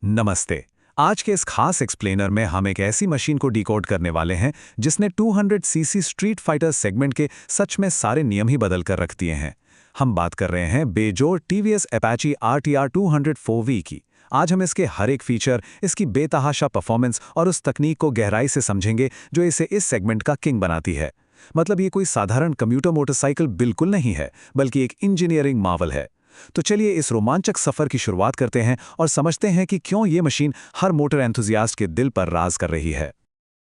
नमस्ते। आज के इस खास एक्सप्लेनर में हम एक ऐसी मशीन को डिकोड करने वाले हैं जिसने 200 सीसी स्ट्रीट फाइटर सेगमेंट के सच में सारे नियम ही बदल कर रख दिए हैं। हम बात कर रहे हैं बेजोड़ टीवीएस अपाची RTR 204V की। आज हम इसके हर एक फीचर, इसकी बेतहाशा परफॉर्मेंस और उस तकनीक को गहराई से समझेंगे जो इसे इस सेगमेंट का किंग बनाती है। मतलब ये कोई साधारण कम्यूटर मोटरसाइकिल बिल्कुल नहीं है, बल्कि एक इंजीनियरिंग मावल है। तो चलिए इस रोमांचक सफर की शुरुआत करते हैं और समझते हैं कि क्यों ये मशीन हर मोटर एंथुजियास्ट के दिल पर राज कर रही है।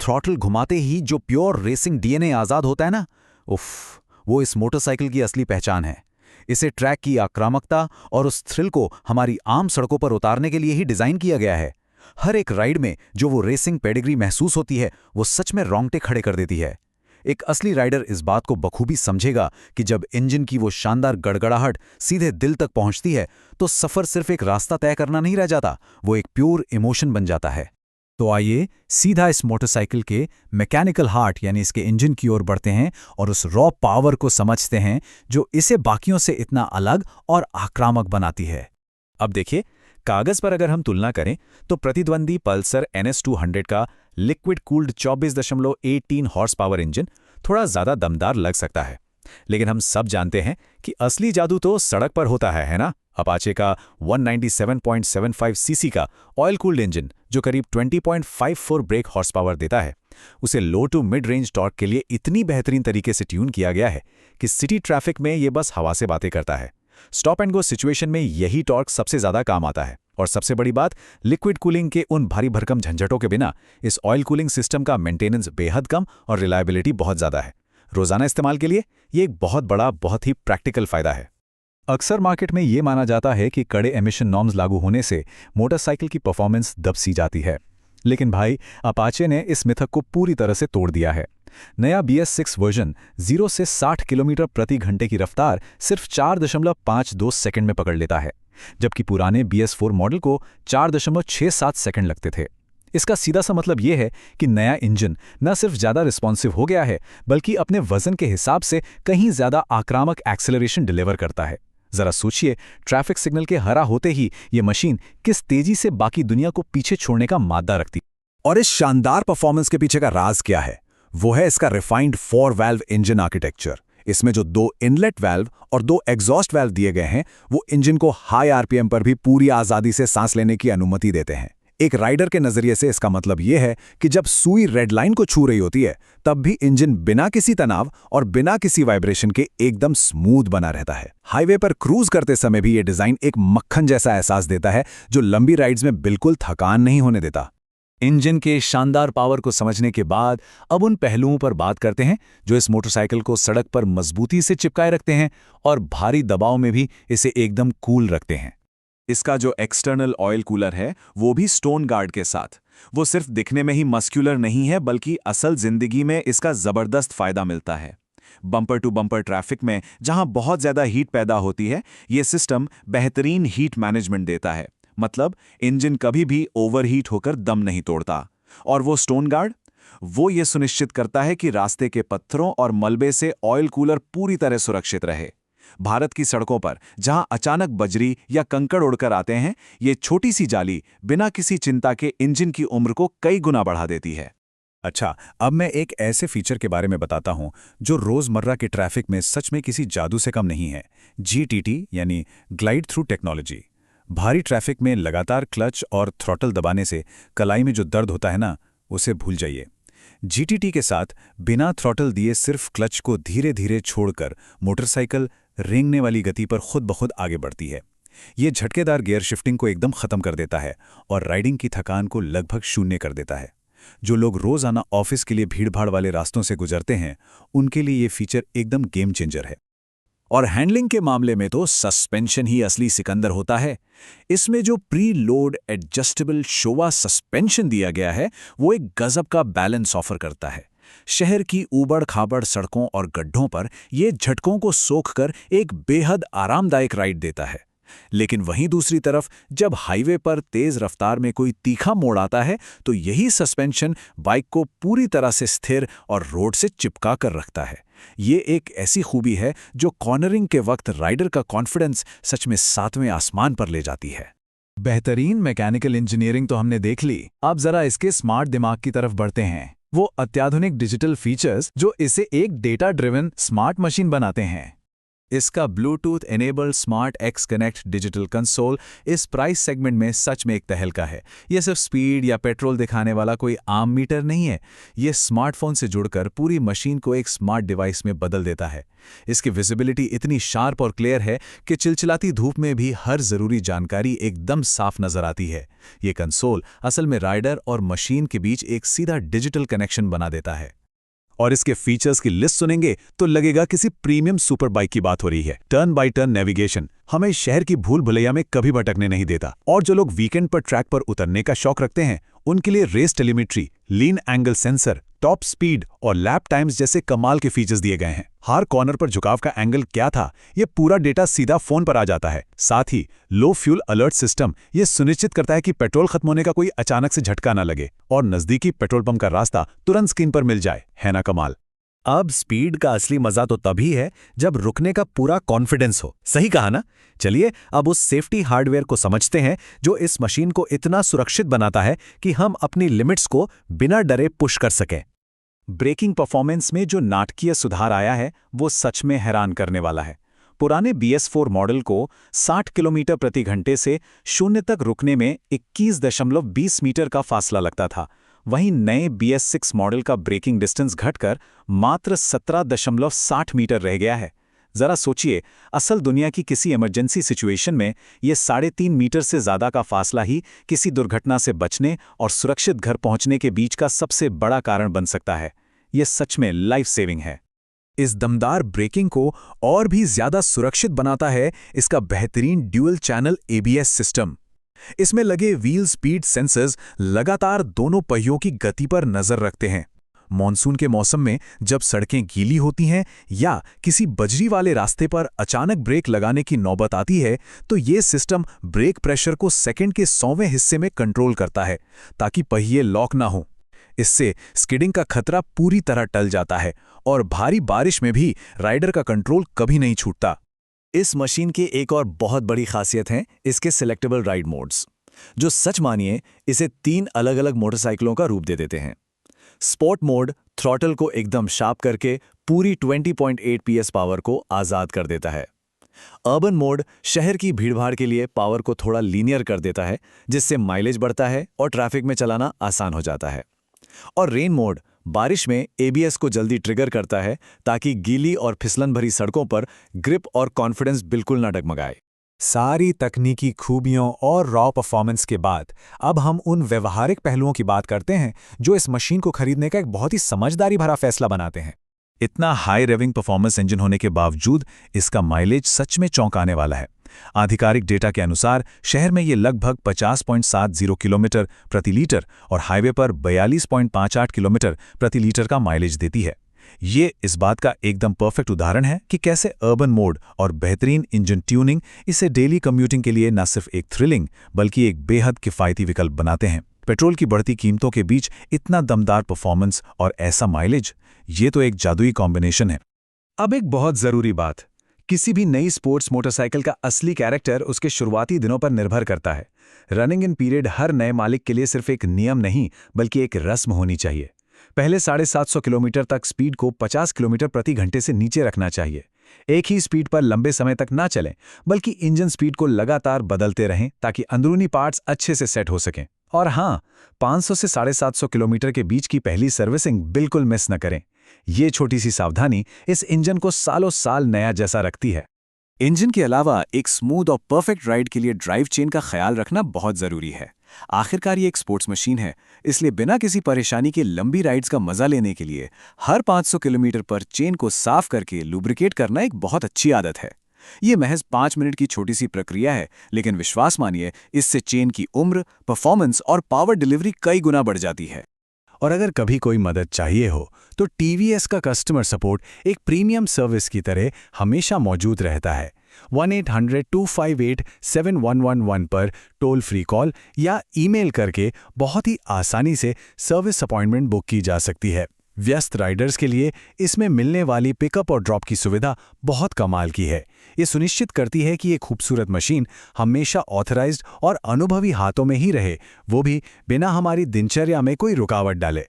थ्रॉटल घुमाते ही जो प्योर रेसिंग डीएनए आजाद होता है ना, उफ, वो इस मोटरसाइकिल की असली पहचान है। इसे ट्रैक की आक्रामकता और उस थ्रिल को हमारी आम सड़कों पर उतारने के लिए ही डिजाइन किया गया है। हर एक राइड में जो वो रेसिंग पेडिग्री महसूस होती है, वो सच में रोंगटे खड़े कर देती है। एक असली राइडर इस बात को बखूबी समझेगा कि जब इंजन की वो शानदार गड़गड़ाहट सीधे दिल तक पहुंचती है, तो सफर सिर्फ एक रास्ता तय करना नहीं रह जाता, वो एक प्योर इमोशन बन जाता है। तो आइए सीधा इस मोटरसाइकिल के मैकेनिकल हार्ट यानी इसके इंजन की ओर बढ़ते हैं और उस रॉ पावर को समझते हैं जो इसे बाकियों से इतना अलग और आक्रामक बनाती है। अब देखिए, कागज पर अगर हम तुलना करें तो प्रतिद्वंदी पल्सर NS200 का liquid cooled 24.18 horse power engine थोड़ा ज़्यादा दमदार लग सकता है, लेकिन हम सब जानते हैं कि असली जादू तो सड़क पर होता है ना। अपाचे का 197.75 सीसी का ऑयल कूल्ड इंजन जो करीब 20.54 ब्रेक हॉर्स पावर देता है, उसे लो टू मिड रेंज टॉर्क के लिए इतनी बेहतरीन तरीके से ट्यून किया गया है कि सिटी ट्रैफिक में ये बस हवा से बातें करता है। स्टॉप एंड गो सिचुएशन में यही टॉर्क सबसे ज़्यादा काम आता है। और सबसे बड़ी बात, लिक्विड कूलिंग के उन भारी भरकम झंझटों के बिना इस ऑयल कूलिंग सिस्टम का मेंटेनेंस बेहद कम और रिलायबिलिटी बहुत ज़्यादा है। रोज़ाना इस्तेमाल के लिए ये एक बहुत बड़ा, बहुत ही प्रैक्टिकल फ़ायदा है। अक्सर मार्केट में ये माना जाता है कि कड़े एमिशन नॉर्म्स लागू होने से मोटरसाइकिल की परफॉर्मेंस दब सी जाती है, लेकिन भाई अपाचे ने इस मिथक को पूरी तरह से तोड़ दिया है। नया BS6 वर्जन 0 से 60 किलोमीटर प्रति घंटे की रफ्तार सिर्फ 4.52 सेकंड में पकड़ लेता है, जबकि पुराने BS4 मॉडल को 4.67 सेकंड लगते थे। इसका सीधा सा मतलब यह है कि नया इंजन न सिर्फ ज़्यादा रिस्पॉन्सिव हो गया है, बल्कि अपने वजन के हिसाब से कहीं ज़्यादा आक्रामक एक्सेलरेशन डिलीवर करता है। जरा सोचिए, ट्रैफिक सिग्नल के हरा होते ही ये मशीन किस तेजी से बाकी दुनिया को पीछे छोड़ने का मादा रखती। और इस शानदार परफॉर्मेंस के पीछे का राज क्या है? वो है इसका रिफाइंड 4 वाल्व इंजन आर्किटेक्चर। इसमें जो 2 इनलेट वाल्व और 2 एग्जॉस्ट वाल्व दिए गए हैं, वो इंजन को हाई RPM पर भी पूरी आज़ादी से सांस लेने की अनुमति देते हैं। एक राइडर के नजरिए से इसका मतलब यह है कि जब सुई रेड लाइन को छू रही होती है, तब भी इंजन बिना किसी तनाव और बिना किसी वाइब्रेशन के एकदम स्मूथ बना रहता है। हाईवे पर क्रूज करते समय भी ये डिजाइन एक मक्खन जैसा एहसास देता है, जो लंबी राइड्स में बिल्कुल थकान नहीं होने देता। इंजन के शानदार पावर को समझने के बाद अब उन पहलुओं पर बात करते हैं जो इस मोटरसाइकिल को सड़क पर मजबूती से चिपकाए रखते हैं और भारी दबाव में भी इसे एकदम कूल रखते हैं। इसका जो एक्सटर्नल ऑयल कूलर है, वो भी स्टोन गार्ड के साथ। वो सिर्फ दिखने में ही मस्क्यूलर नहीं है, बल्कि असल जिंदगी में इसका जबरदस्त फायदा मिलता है। बम्पर टू बम्पर ट्रैफिक में जहां बहुत ज्यादा हीट पैदा होती है, ये सिस्टम बेहतरीन हीट मैनेजमेंट देता है। मतलब इंजन कभी भी ओवरहीट होकर दम नहीं तोड़ता। और वो स्टोन गार्ड, वो ये सुनिश्चित करता है कि रास्ते के पत्थरों और मलबे से ऑयल कूलर पूरी तरह सुरक्षित रहे। भारत की सड़कों पर जहां अचानक बजरी या कंकड़ उड़कर आते हैं, ये छोटी सी जाली बिना किसी चिंता के इंजन की उम्र को कई गुना बढ़ा देती है। अच्छा, अब मैं एक ऐसे फीचर के बारे में बताता हूं जो रोजमर्रा के ट्रैफिक में सच में किसी जादू से कम नहीं है। GTT यानी ग्लाइड थ्रू टेक्नोलॉजी। भारी ट्रैफिक में लगातार क्लच और थ्रॉटल दबाने से कलाई में जो दर्द होता है ना, उसे भूल जाइए। GTT के साथ बिना थ्रॉटल दिए सिर्फ क्लच को धीरे धीरे छोड़कर मोटरसाइकिल रेंगने वाली गति पर खुद ब खुद आगे बढ़ती है। ये झटकेदार गियर शिफ्टिंग को एकदम खत्म कर देता है और राइडिंग की थकान को लगभग शून्य कर देता है। जो लोग रोजाना ऑफिस के लिए भीड़भाड़ वाले रास्तों से गुजरते हैं, उनके लिए ये फीचर एकदम गेम चेंजर है। और हैंडलिंग के मामले में तो सस्पेंशन ही असली सिकंदर होता है। इसमें जो pre load adjustable Showa suspension दिया गया है, वो एक गजब का बैलेंस ऑफर करता है। शहर की ऊबड़ खाबड़ सड़कों और गड्ढों पर ये झटकों को सोखकर एक बेहद आरामदायक राइड देता है। लेकिन वहीं दूसरी तरफ जब हाईवे पर तेज रफ्तार में कोई तीखा मोड़ आता है, तो यही सस्पेंशन बाइक को पूरी तरह से स्थिर और रोड से चिपका कर रखता है। ये एक ऐसी खूबी है जो कॉर्नरिंग के वक्त राइडर का कॉन्फिडेंस सच में 7वें आसमान पर ले जाती है। बेहतरीन मैकेनिकल इंजीनियरिंग तो हमने देख ली, अब जरा इसके स्मार्ट दिमाग की तरफ बढ़ते हैं। वो अत्याधुनिक डिजिटल फीचर्स जो इसे एक डेटा ड्रिवन स्मार्ट मशीन बनाते हैं। इसका Bluetooth enabled smart x connect digital console इस प्राइस सेगमेंट में सच में एक तहलका है। यह सिर्फ स्पीड या पेट्रोल दिखाने वाला कोई आम मीटर नहीं है, ये स्मार्टफोन से जुड़कर पूरी मशीन को एक स्मार्ट डिवाइस में बदल देता है। इसकी विजिबिलिटी इतनी शार्प और क्लियर है कि चिलचिलाती धूप में भी हर जरूरी जानकारी एकदम साफ नजर आती है। ये कंसोल असल में राइडर और मशीन के बीच एक सीधा डिजिटल कनेक्शन बना देता है। और इसके फीचर्स की लिस्ट सुनेंगे तो लगेगा किसी प्रीमियम सुपर बाइक की बात हो रही है। टर्न बाय टर्न नेविगेशन हमें शहर की भूल भुलैया में कभी भटकने नहीं देता। और जो लोग वीकेंड पर ट्रैक पर उतरने का शौक रखते हैं उनके लिए रेस टेलीमेट्री, लीन एंगल सेंसर, टॉप स्पीड और लैप टाइम्स जैसे कमाल के फीचर्स दिए गए हैं। हर कॉर्नर पर झुकाव का एंगल क्या था, ये पूरा डेटा सीधा फोन पर आ जाता है। साथ ही लो फ्यूल अलर्ट सिस्टम ये सुनिश्चित करता है कि पेट्रोल खत्म होने का कोई अचानक से झटका ना लगे और नजदीकी पेट्रोल पंप का रास्ता तुरंत स्क्रीन पर मिल जाए। है ना कमाल। अब स्पीड का असली मजा तो तभी है जब रुकने का पूरा कॉन्फिडेंस हो। सही कहा ना? चलिए अब उस सेफ्टी हार्डवेयर को समझते हैं जो इस मशीन को इतना सुरक्षित बनाता है कि हम अपनी लिमिट्स को बिना डरे पुश कर सकें। ब्रेकिंग परफॉर्मेंस में जो नाटकीय सुधार आया है वो सच में हैरान करने वाला है। पुराने BS4 मॉडल को 60 किलोमीटर प्रति घंटे से 0 तक रुकने में 21.20 मीटर का फासला लगता था। वहीं नए BS6 मॉडल का ब्रेकिंग डिस्टेंस घटकर मात्र 17.60 मीटर रह गया है। जरा सोचिए, असल दुनिया की किसी इमरजेंसी सिचुएशन में ये 3.5 मीटर से ज्यादा का फासला ही किसी दुर्घटना से बचने और सुरक्षित घर पहुंचने के बीच का सबसे बड़ा कारण बन सकता है। ये सच में लाइफ सेविंग है। इस दमदार ब्रेकिंग को और भी ज्यादा सुरक्षित बनाता है इसका बेहतरीन ड्यूअल चैनल ABS सिस्टम। इसमें लगे व्हील स्पीड सेंसर्स लगातार दोनों पहियों की गति पर नजर रखते हैं। मॉनसून के मौसम में जब सड़कें गीली होती हैं या किसी बजरी वाले रास्ते पर अचानक ब्रेक लगाने की नौबत आती है तो ये सिस्टम ब्रेक प्रेशर को सेकंड के 100वें हिस्से में कंट्रोल करता है ताकि पहिए लॉक ना हो। इससे स्किडिंग का खतरा पूरी तरह टल जाता है और भारी बारिश में भी राइडर का कंट्रोल कभी नहीं छूटता। इस मशीन की एक और बहुत बड़ी खासियत है इसके सिलेक्टेबल राइड मोड्स, जो सच मानिए इसे 3 अलग-अलग मोटरसाइकिलों का रूप दे देते हैं। स्पोर्ट मोड थ्रॉटल को एकदम शार्प करके पूरी 20.8 PS पावर को आज़ाद कर देता है। अर्बन मोड शहर की भीड़भाड़ के लिए पावर को थोड़ा लीनियर कर देता है, जिससे माइलेज बढ़ता है और ट्रैफिक में चलाना आसान हो जाता है। और रेन मोड बारिश में ABS को जल्दी ट्रिगर करता है ताकि गीली और फिसलन भरी सड़कों पर ग्रिप और कॉन्फिडेंस बिल्कुल ना डगमगाए। सारी तकनीकी खूबियों और रॉ परफॉर्मेंस के बाद अब हम उन व्यवहारिक पहलुओं की बात करते हैं जो इस मशीन को खरीदने का एक बहुत ही समझदारी भरा फैसला बनाते हैं। इतना हाई रेविंग परफॉर्मेंस इंजन होने के बावजूद इसका माइलेज सच में चौंकाने वाला है। आधिकारिक डेटा के अनुसार शहर में ये लगभग 50.70 किलोमीटर प्रति लीटर और हाईवे पर 42.58 किलोमीटर प्रति लीटर का माइलेज देती है। ये इस बात का एकदम परफेक्ट उदाहरण है कि कैसे अर्बन मोड और बेहतरीन इंजन ट्यूनिंग इसे डेली कम्यूटिंग के लिए न सिर्फ एक थ्रिलिंग बल्कि एक बेहद किफ़ायती विकल्प बनाते हैं। पेट्रोल की बढ़ती कीमतों के बीच इतना दमदार परफॉर्मेंस और ऐसा माइलेज, ये तो एक जादुई कॉम्बिनेशन है। अब एक बहुत ज़रूरी बात, किसी भी नई स्पोर्ट्स मोटरसाइकिल का असली कैरेक्टर उसके शुरुआती दिनों पर निर्भर करता है। रनिंग इन पीरियड हर नए मालिक के लिए सिर्फ एक नियम नहीं बल्कि एक रस्म होनी चाहिए। पहले 750 किलोमीटर तक स्पीड को 50 किलोमीटर प्रति घंटे से नीचे रखना चाहिए। एक ही स्पीड पर लंबे समय तक ना चलें बल्कि इंजन स्पीड को लगातार बदलते रहें ताकि अंदरूनी पार्ट्स अच्छे से सेट हो सकें। और हाँ, 500 से 750 किलोमीटर के बीच की पहली सर्विसिंग बिल्कुल मिस न करें। ये छोटी सी सावधानी इस इंजन को सालों साल नया जैसा रखती है। इंजन के अलावा एक स्मूथ और परफेक्ट राइड के लिए ड्राइव चेन का ख्याल रखना बहुत ज़रूरी है। आखिरकार ये एक स्पोर्ट्स मशीन है, इसलिए बिना किसी परेशानी के लंबी राइड्स का मजा लेने के लिए हर 500 किलोमीटर पर चेन को साफ करके लुब्रिकेट करना एक बहुत अच्छी आदत है। ये महज 5 मिनट की छोटी सी प्रक्रिया है, लेकिन विश्वास मानिए इससे चेन की उम्र, परफॉर्मेंस और पावर डिलीवरी कई गुना बढ़ जाती है। और अगर कभी कोई मदद चाहिए हो तो TVS का कस्टमर सपोर्ट एक प्रीमियम सर्विस की तरह हमेशा मौजूद रहता है। 1-800-258-7111 पर टोल फ्री कॉल या ईमेल करके बहुत ही आसानी से सर्विस अपॉइंटमेंट बुक की जा सकती है। व्यस्त राइडर्स के लिए इसमें मिलने वाली पिकअप और ड्रॉप की सुविधा बहुत कमाल की है। ये सुनिश्चित करती है कि ये खूबसूरत मशीन हमेशा ऑथराइज्ड और अनुभवी हाथों में ही रहे, वो भी बिना हमारी दिनचर्या में कोई रुकावट डाले।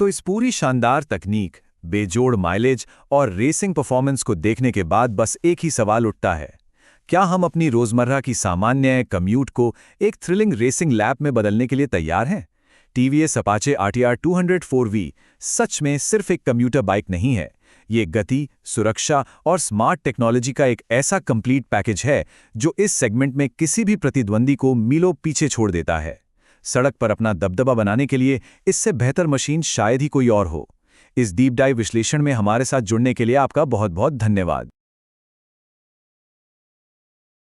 तो इस पूरी शानदार तकनीक, बेजोड़ माइलेज और रेसिंग परफॉर्मेंस को देखने के बाद बस एक ही सवाल उठता है, क्या हम अपनी रोजमर्रा की सामान्य कम्यूट को एक थ्रिलिंग रेसिंग लैप में बदलने के लिए तैयार हैं? टीवीएस अपाचे RTR 204V सच में सिर्फ एक कम्यूटर बाइक नहीं है। ये गति, सुरक्षा और स्मार्ट टेक्नोलॉजी का एक ऐसा कंप्लीट पैकेज है जो इस सेगमेंट में किसी भी प्रतिद्वंदी को मीलों पीछे छोड़ देता है। सड़क पर अपना दबदबा बनाने के लिए इससे बेहतर मशीन शायद ही कोई और हो। इस डीप डाइव विश्लेषण में हमारे साथ जुड़ने के लिए आपका बहुत बहुत धन्यवाद।